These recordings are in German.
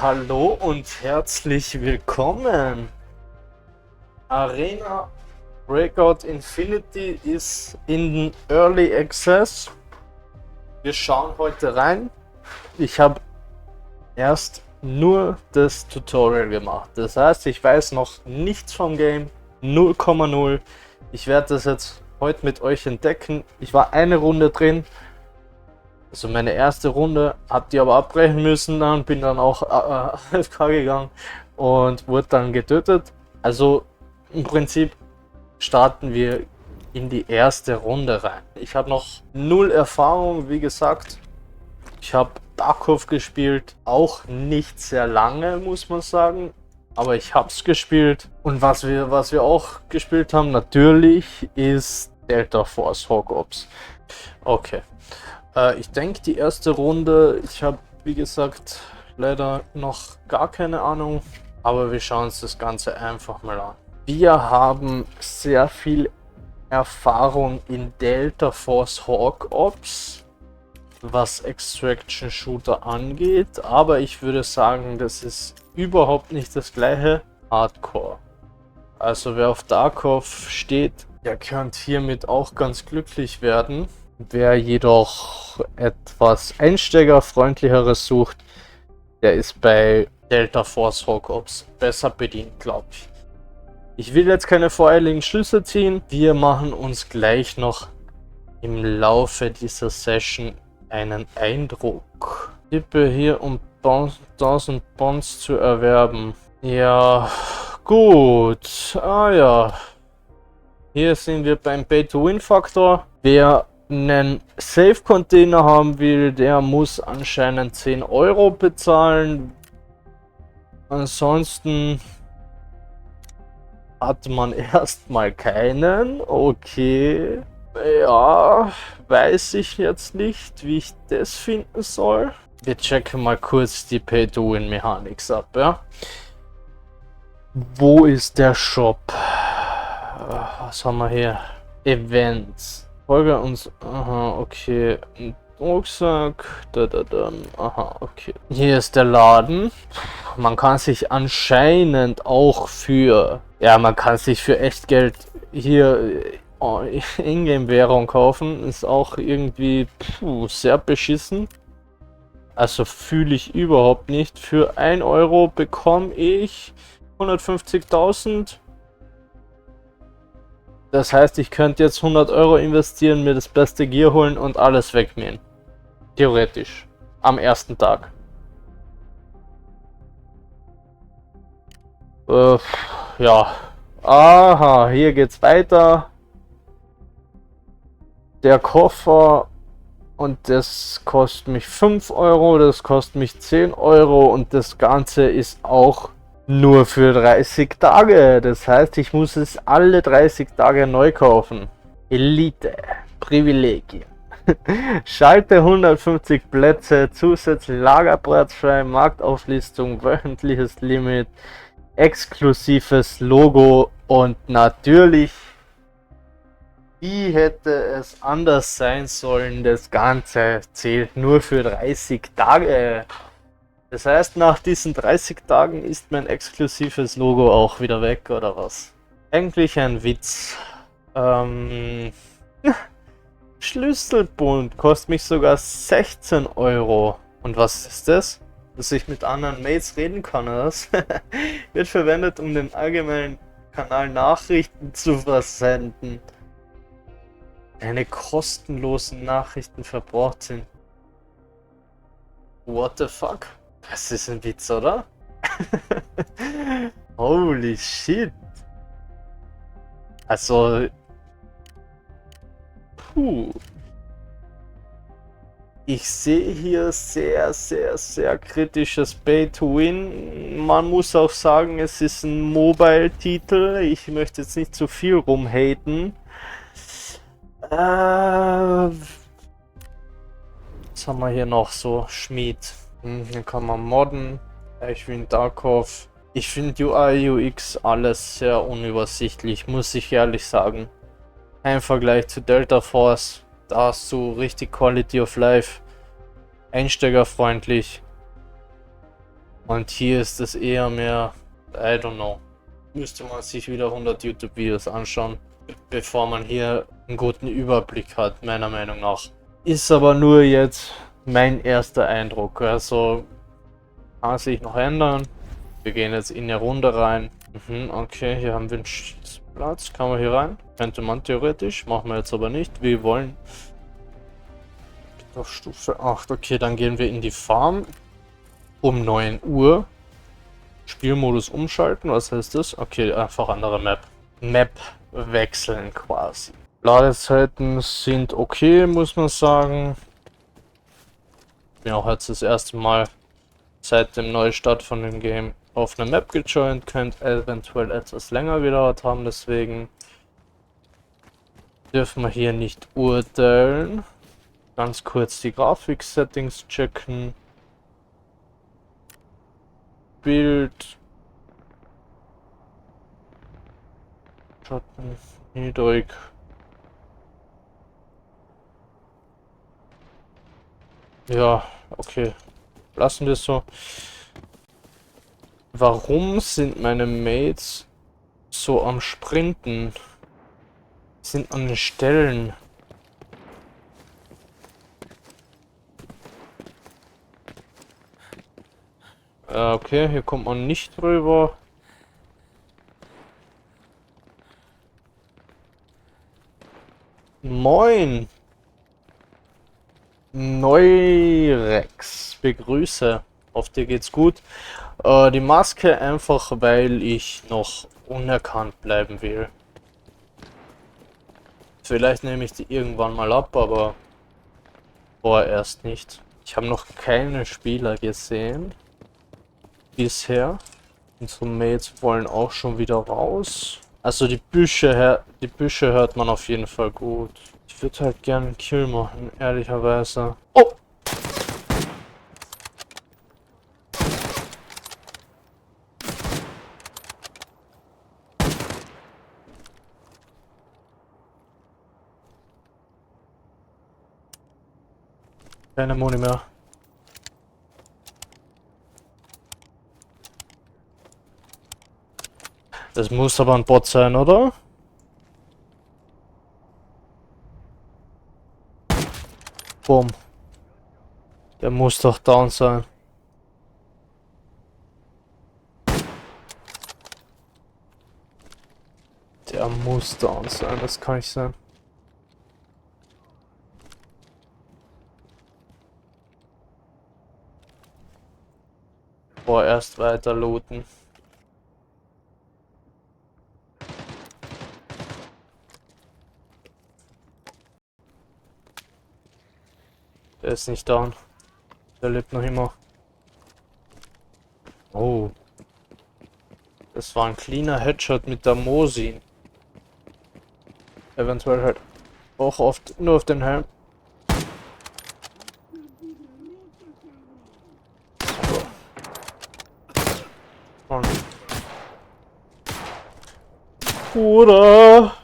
Hallo und herzlich willkommen. Arena Breakout Infinity ist in Early Access. Wir schauen heute rein. Ich habe erst nur das Tutorial gemacht. Das heißt, ich weiß noch nichts vom Game. 0,0. Ich werde das jetzt heute mit euch entdecken. Ich war eine Runde drin. Also meine erste Runde, habe die aber abbrechen müssen, dann bin dann auch AFK gegangen und wurde dann getötet. Also im Prinzip starten wir in die erste Runde rein. Ich habe noch null Erfahrung, wie gesagt. Ich habe Darkov gespielt, auch nicht sehr lange, muss man sagen. Aber ich habe es gespielt. Und was wir auch gespielt haben, natürlich, ist Delta Force Hawk Ops. Okay. Ich denke, die erste Runde, ich habe, wie gesagt, leider noch gar keine Ahnung, aber wir schauen uns das Ganze einfach mal an. Wir haben sehr viel Erfahrung in Delta Force Hawk Ops, was Extraction Shooter angeht, aber ich würde sagen, das ist überhaupt nicht das gleiche. Hardcore. Also wer auf Darkov steht, der könnte hiermit auch ganz glücklich werden. Wer jedoch etwas einsteigerfreundlicheres sucht, der ist bei Delta Force Hawk Ops besser bedient, glaube ich. Ich will jetzt keine voreiligen Schlüsse ziehen. Wir machen uns gleich noch im Laufe dieser Session einen Eindruck. Tippe hier, um 1000 Bonds zu erwerben. Ja, gut. Ah ja. Hier sind wir beim Pay-to-Win-Faktor. Wer einen Safe-Container haben will, der muss anscheinend 10 Euro bezahlen. Ansonsten hat man erstmal keinen. Okay. Ja, weiß ich jetzt nicht, wie ich das finden soll. Wir checken mal kurz die Pay-to-Win-Mechanics ab, ja. Wo ist der Shop? Was haben wir hier? Events. Folge uns. Aha, okay. Ein Rucksack. Aha, okay. Hier ist der Laden. Man kann sich anscheinend auch für. Ja, man kann sich für Echtgeld hier Ingame-Währung kaufen. Ist auch irgendwie sehr beschissen. Also fühle ich überhaupt nicht. Für 1 Euro bekomme ich 150.000. Das heißt, ich könnte jetzt 100 Euro investieren, mir das beste Gear holen und alles wegmähen. Theoretisch. Am ersten Tag. Ja. Aha, hier geht's weiter. Der Koffer. Und das kostet mich 5 Euro, das kostet mich 10 Euro und das Ganze ist auch nur für 30 Tage. Das heißt, ich muss es alle 30 Tage neu kaufen. Elite. Privilegien. Schalte 150 Plätze, zusätzlich Lagerplatz frei, Marktauflistung, wöchentliches Limit, exklusives Logo und natürlich, wie hätte es anders sein sollen, das Ganze zählt nur für 30 Tage. Das heißt, nach diesen 30 Tagen ist mein exklusives Logo auch wieder weg, oder was? Eigentlich ein Witz. Schlüsselbund kostet mich sogar 16 Euro. Und was ist das? Dass ich mit anderen Mates reden kann, oder was? Wird verwendet, um den allgemeinen Kanal Nachrichten zu versenden. Keine kostenlosen Nachrichten verbraucht sind. What the fuck? Das ist ein Witz, oder? Holy shit. Also. Ich sehe hier sehr kritisches Pay-to-Win. Man muss auch sagen, es ist ein Mobile-Titel. Ich möchte jetzt nicht zu viel rumhaten. Was haben wir hier noch so? Schmied. Hier kann man modden. Ich bin Darkov. Ich finde UI, UX alles sehr unübersichtlich, muss ich ehrlich sagen. Im Vergleich zu Delta Force, da hast du richtig Quality of Life. Einsteigerfreundlich. Und hier ist es eher mehr, I don't know. Müsste man sich wieder 100 YouTube-Videos anschauen, bevor man hier einen guten Überblick hat, meiner Meinung nach. Ist aber nur jetzt mein erster Eindruck. Also kann sich noch ändern. Wir gehen jetzt in eine Runde rein. Okay, hier haben wir einen Platz. Kann man hier rein? Könnte man theoretisch. Machen wir jetzt aber nicht. Wir wollen auf Stufe 8. Okay, dann gehen wir in die Farm um 9 Uhr. Spielmodus umschalten. Was heißt das? Okay, einfach andere Map. Map wechseln quasi. Ladezeiten sind okay, muss man sagen. Bin auch jetzt das erste Mal seit dem Neustart von dem Game auf eine Map gejoint. Könnte eventuell etwas länger gedauert haben, deswegen dürfen wir hier nicht urteilen. Ganz kurz die Grafik-Settings checken. Bild. Schatten niedrig. Ja, okay. Lassen wir es so. Warum sind meine Mates so am Sprinten? Sind an den Stellen. Okay, hier kommt man nicht drüber. Moin! Neurex, begrüße. Auf dir geht's gut. Die Maske einfach, weil ich noch unerkannt bleiben will. Vielleicht nehme ich die irgendwann mal ab, aber vorerst nicht. Ich habe noch keine Spieler gesehen. Bisher. Unsere Mates wollen auch schon wieder raus. Also die Büsche hört man auf jeden Fall gut. Ich würde halt gerne einen Kill machen, ehrlicherweise. Oh! Keine Muni mehr. Das muss aber ein Bot sein, oder? Boom. Der muss doch down sein. Der muss down sein, das kann nicht sein. Vorerst weiter looten. Der ist nicht down. Der lebt noch immer. Oh. Das war ein cleaner Headshot mit der Mosin. Eventuell halt auch oft nur auf den Helm. So. Oder?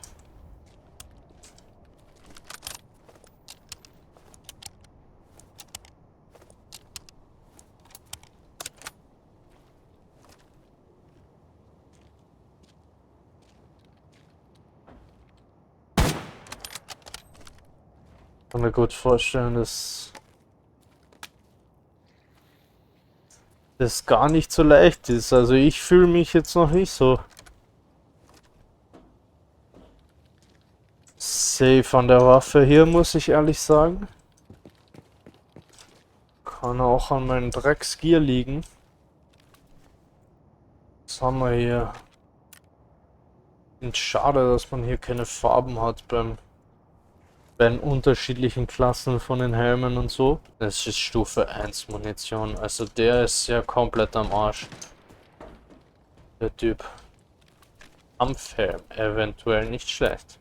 Kann mir gut vorstellen, dass das gar nicht so leicht ist. Also ich fühle mich jetzt noch nicht so safe an der Waffe hier, muss ich ehrlich sagen. Kann auch an meinem Drecksgear liegen. Was haben wir hier? Und schade, dass man hier keine Farben hat bei den unterschiedlichen Klassen von den Helmen und so. Das ist Stufe 1 Munition, also der ist ja komplett am Arsch. Der Typ. Kampfhelm, eventuell nicht schlecht.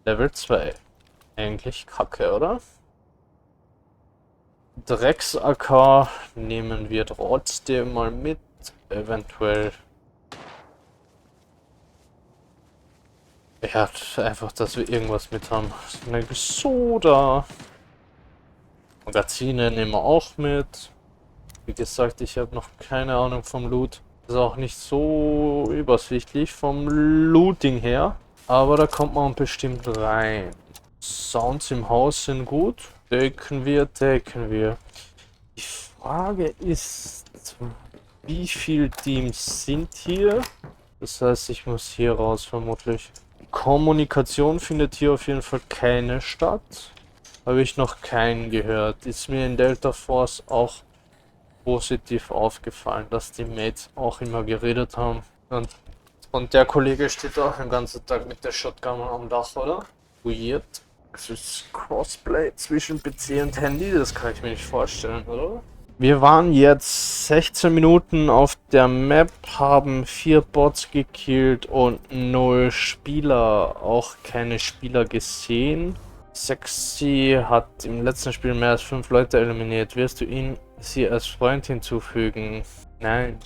Level 2. Eigentlich kacke, oder? Drecks-AK nehmen wir trotzdem mal mit. Eventuell. Ja, einfach, dass wir irgendwas mit haben. Eine Soda. Magazine nehmen wir auch mit. Wie gesagt, ich habe noch keine Ahnung vom Loot. Ist auch nicht so übersichtlich vom Looting her. Aber da kommt man bestimmt rein. Sounds im Haus sind gut. Decken wir, decken wir. Die Frage ist, wie viele Teams sind hier? Das heißt, ich muss hier raus vermutlich. Kommunikation findet hier auf jeden Fall keine statt. Habe ich noch keinen gehört. Ist mir in Delta Force auch positiv aufgefallen, dass die Mates auch immer geredet haben. Und der Kollege steht auch den ganzen Tag mit der Shotgun am Dach, oder? Weird. Das ist Crossplay zwischen PC und Handy, das kann ich mir nicht vorstellen, oder? Wir waren jetzt 16 Minuten auf der Map, haben 4 Bots gekillt und 0 Spieler, auch keine Spieler gesehen. Sexy hat im letzten Spiel mehr als 5 Leute eliminiert. Wirst du sie als Freund hinzufügen? Nein.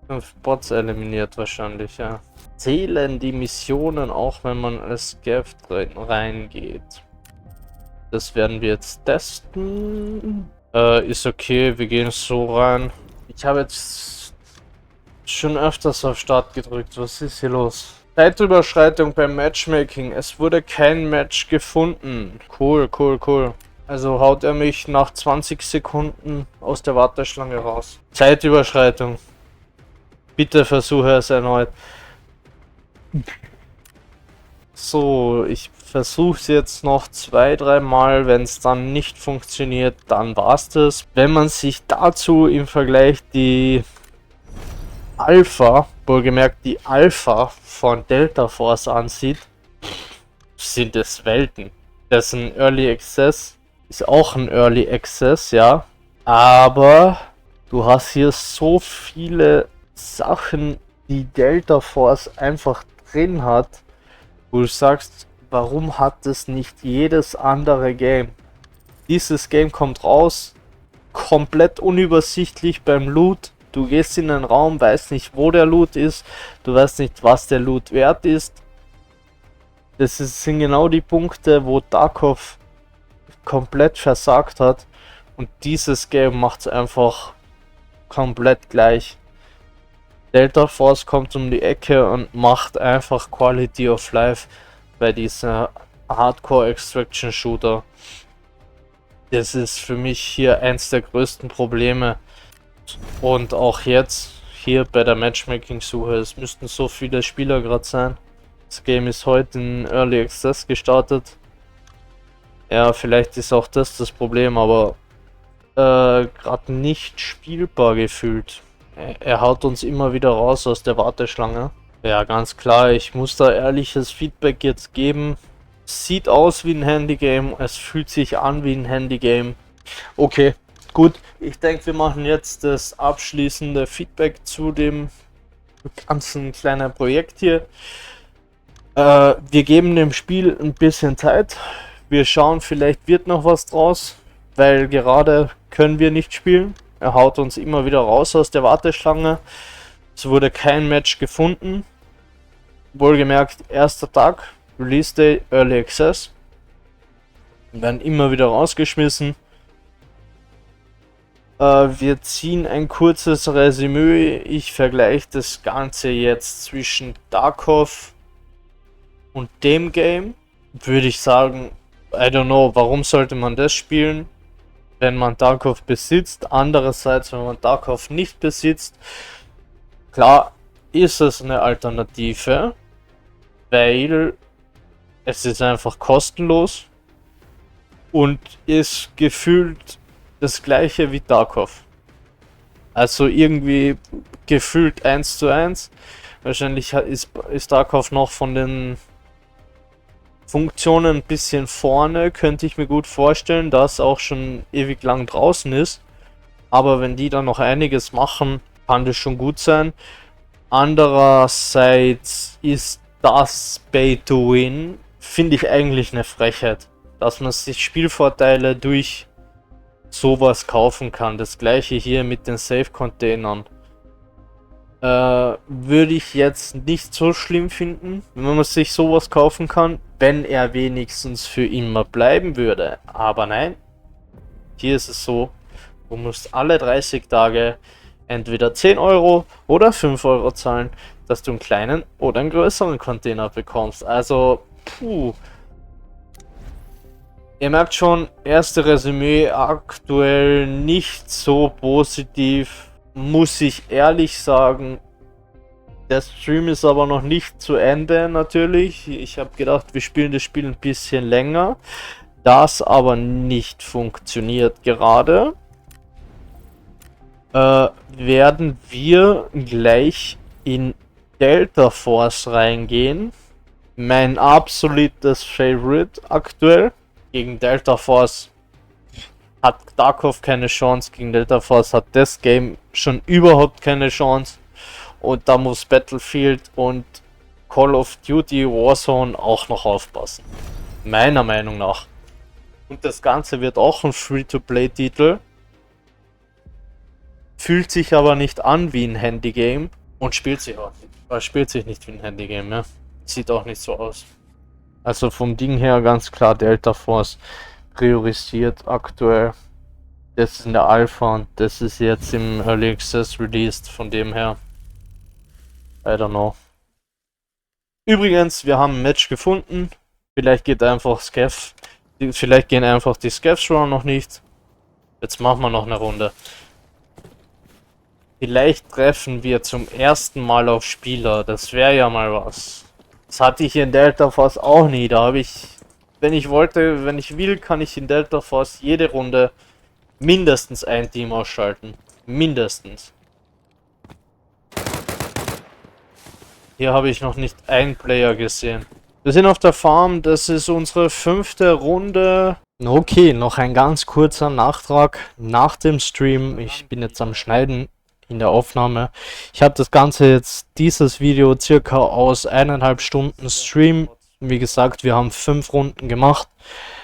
5 Bots eliminiert wahrscheinlich, ja. Zählen die Missionen auch, wenn man als Scav reingeht? Das werden wir jetzt testen. Ist okay, wir gehen so rein. Ich habe jetzt schon öfters auf Start gedrückt. Was ist hier los? Zeitüberschreitung beim Matchmaking. Es wurde kein Match gefunden. Cool, cool, cool. Also haut er mich nach 20 Sekunden aus der Warteschlange raus. Zeitüberschreitung. Bitte versuche es erneut. So, ich versuche es jetzt noch 2-3 Mal. Wenn es dann nicht funktioniert, dann war's das. Wenn man sich dazu im Vergleich die Alpha, wohlgemerkt die Alpha von Delta Force ansieht, sind es Welten. Das ist ein Early Access, ist auch ein Early Access, ja. Aber du hast hier so viele Sachen, die Delta Force einfach drin hat, wo du sagst, warum hat es nicht jedes andere Game? Dieses Game kommt raus, komplett unübersichtlich beim Loot. Du gehst in einen Raum, weißt nicht, wo der Loot ist, du weißt nicht, was der Loot wert ist. Sind genau die Punkte, wo Tarkov komplett versagt hat. Und dieses Game macht es einfach komplett gleich. Delta Force kommt um die Ecke und macht einfach Quality of Life bei dieser Hardcore Extraction Shooter. Das ist für mich hier eins der größten Probleme. Und auch jetzt hier bei der Matchmaking-Suche, es müssten so viele Spieler gerade sein. Das Game ist heute in Early Access gestartet. Ja, vielleicht ist auch das Problem, aber gerade nicht spielbar gefühlt. Er haut uns immer wieder raus aus der Warteschlange. Ja, ganz klar, ich muss da ehrliches Feedback jetzt geben. Sieht aus wie ein Handygame, es fühlt sich an wie ein Handygame. Okay, gut, ich denke, wir machen jetzt das abschließende Feedback zu dem ganzen kleinen Projekt hier. Wir geben dem Spiel ein bisschen Zeit. Wir schauen, vielleicht wird noch was draus, weil gerade können wir nicht spielen. Er haut uns immer wieder raus aus der Warteschlange. Es wurde kein Match gefunden. Wohlgemerkt, erster Tag, Release Day, Early Access. Wir werden immer wieder rausgeschmissen. Wir ziehen ein kurzes Resümee. Ich vergleiche das Ganze jetzt zwischen Tarkov und dem Game. Würde ich sagen, I don't know, warum sollte man das spielen, wenn man Tarkov besitzt? Andererseits, wenn man Tarkov nicht besitzt, klar ist es eine Alternative, weil es ist einfach kostenlos und ist gefühlt das gleiche wie Tarkov. Also irgendwie gefühlt 1:1. Wahrscheinlich ist Tarkov noch von den Funktionen ein bisschen vorne, könnte ich mir gut vorstellen, da es auch schon ewig lang draußen ist. Aber wenn die dann noch einiges machen, kann das schon gut sein. Andererseits ist das Pay to Win, finde ich eigentlich eine Frechheit, dass man sich Spielvorteile durch sowas kaufen kann. Das gleiche hier mit den Safe-Containern. Würde ich jetzt nicht so schlimm finden, wenn man sich sowas kaufen kann, wenn er wenigstens für immer bleiben würde. Aber nein, hier ist es so, Du musst alle 30 Tage entweder 10 Euro oder 5 Euro zahlen, dass du einen kleinen oder einen größeren Container bekommst. Also, puh. Ihr merkt schon, erste Resümee aktuell nicht so positiv, muss ich ehrlich sagen. Der Stream ist aber noch nicht zu Ende natürlich. Ich habe gedacht, wir spielen das Spiel ein bisschen länger. Das aber nicht funktioniert gerade. Werden wir gleich in Delta Force reingehen. Mein absolutes Favorite aktuell. Gegen Delta Force hat Tarkov keine Chance. Gegen Delta Force hat das Game schon überhaupt keine Chance. Und da muss Battlefield und Call of Duty Warzone auch noch aufpassen. Meiner Meinung nach. Und das Ganze wird auch ein Free-to-Play-Titel. Fühlt sich aber nicht an wie ein Handy-Game. Und spielt sich auch nicht. Spielt sich nicht wie ein Handy-Game, ja. Sieht auch nicht so aus. Also vom Ding her ganz klar Delta Force priorisiert aktuell. Das ist in der Alpha und das ist jetzt im Early Access released, von dem her. I don't know. Übrigens, wir haben ein Match gefunden. Vielleicht geht einfach Scav. Vielleicht gehen einfach die Scavs schon noch nicht. Jetzt machen wir noch eine Runde. Vielleicht treffen wir zum ersten Mal auf Spieler. Das wäre ja mal was. Das hatte ich in Delta Force auch nie. Da habe ich, wenn ich wollte, wenn ich will, kann ich in Delta Force jede Runde mindestens ein Team ausschalten. Mindestens. Hier habe ich noch nicht einen Player gesehen. Wir sind auf der Farm, das ist unsere 5. Runde. Okay, noch ein ganz kurzer Nachtrag nach dem Stream. Ich bin jetzt am Schneiden in der Aufnahme. Ich habe das Ganze jetzt, dieses Video circa aus 1,5 Stunden Stream. Wie gesagt, wir haben 5 Runden gemacht.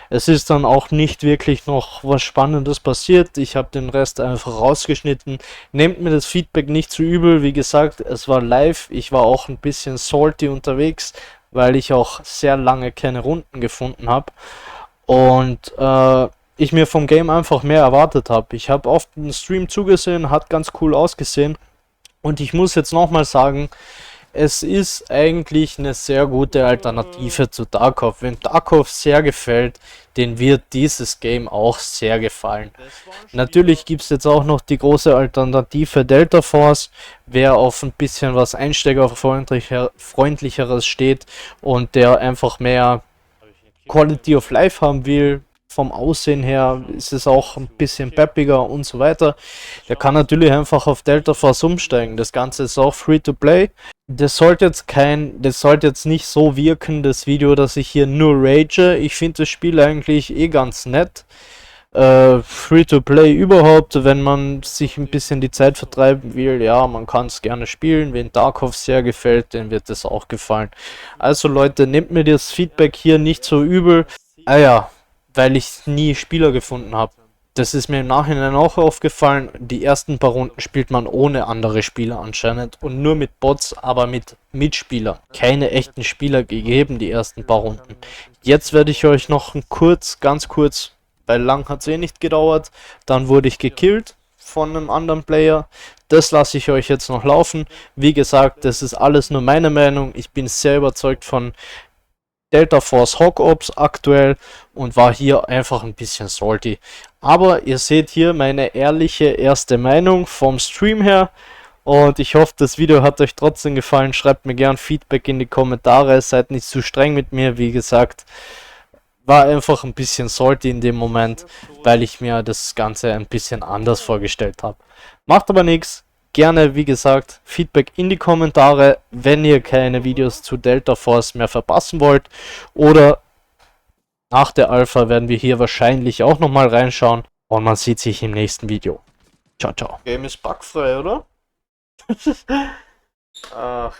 Es ist dann auch nicht wirklich noch was Spannendes passiert. Ich habe den Rest einfach rausgeschnitten. Nehmt mir das Feedback nicht zu übel. Wie gesagt, es war live. Ich war auch ein bisschen salty unterwegs, weil ich auch sehr lange keine Runden gefunden habe. Und ich mir vom Game einfach mehr erwartet habe. Ich habe oft den Stream zugesehen, hat ganz cool ausgesehen. Und ich muss jetzt nochmal sagen, es ist eigentlich eine sehr gute Alternative zu Tarkov. Wenn Tarkov sehr gefällt, den wird dieses Game auch sehr gefallen. Natürlich gibt es jetzt auch noch die große Alternative Delta Force, wer auf ein bisschen was einsteigerfreundlicheres steht und der einfach mehr Quality of Life haben will. Vom Aussehen her ist es auch ein bisschen peppiger und so weiter. Der kann natürlich einfach auf Delta Force umsteigen. Das Ganze ist auch free to play. Das sollte jetzt nicht so wirken, das Video, dass ich hier nur rage. Ich finde das Spiel eigentlich eh ganz nett. Free to play überhaupt, wenn man sich ein bisschen die Zeit vertreiben will, ja, man kann es gerne spielen. Wenn Tarkov sehr gefällt, dann wird es auch gefallen. Also Leute, nehmt mir das Feedback hier nicht so übel. Ah ja, weil ich nie Spieler gefunden habe. Das ist mir im Nachhinein auch aufgefallen. Die ersten paar Runden spielt man ohne andere Spieler anscheinend und nur mit Bots, aber mit Mitspielern. Keine echten Spieler gegeben, die ersten paar Runden. Jetzt werde ich euch noch ganz kurz, weil lang hat es eh nicht gedauert, dann wurde ich gekillt von einem anderen Player. Das lasse ich euch jetzt noch laufen. Wie gesagt, das ist alles nur meine Meinung. Ich bin sehr überzeugt von Delta Force Hawk Ops aktuell und war hier einfach ein bisschen salty. Aber ihr seht hier meine ehrliche erste Meinung vom Stream her und ich hoffe, das Video hat euch trotzdem gefallen. Schreibt mir gern Feedback in die Kommentare, seid nicht zu streng mit mir. Wie gesagt, war einfach ein bisschen salty in dem Moment, weil ich mir das Ganze ein bisschen anders vorgestellt habe. Macht aber nichts. Gerne, wie gesagt, Feedback in die Kommentare, wenn ihr keine Videos zu Delta Force mehr verpassen wollt. Oder nach der Alpha werden wir hier wahrscheinlich auch nochmal reinschauen. Und man sieht sich im nächsten Video. Ciao, ciao. Game ist bugfrei, oder? Ach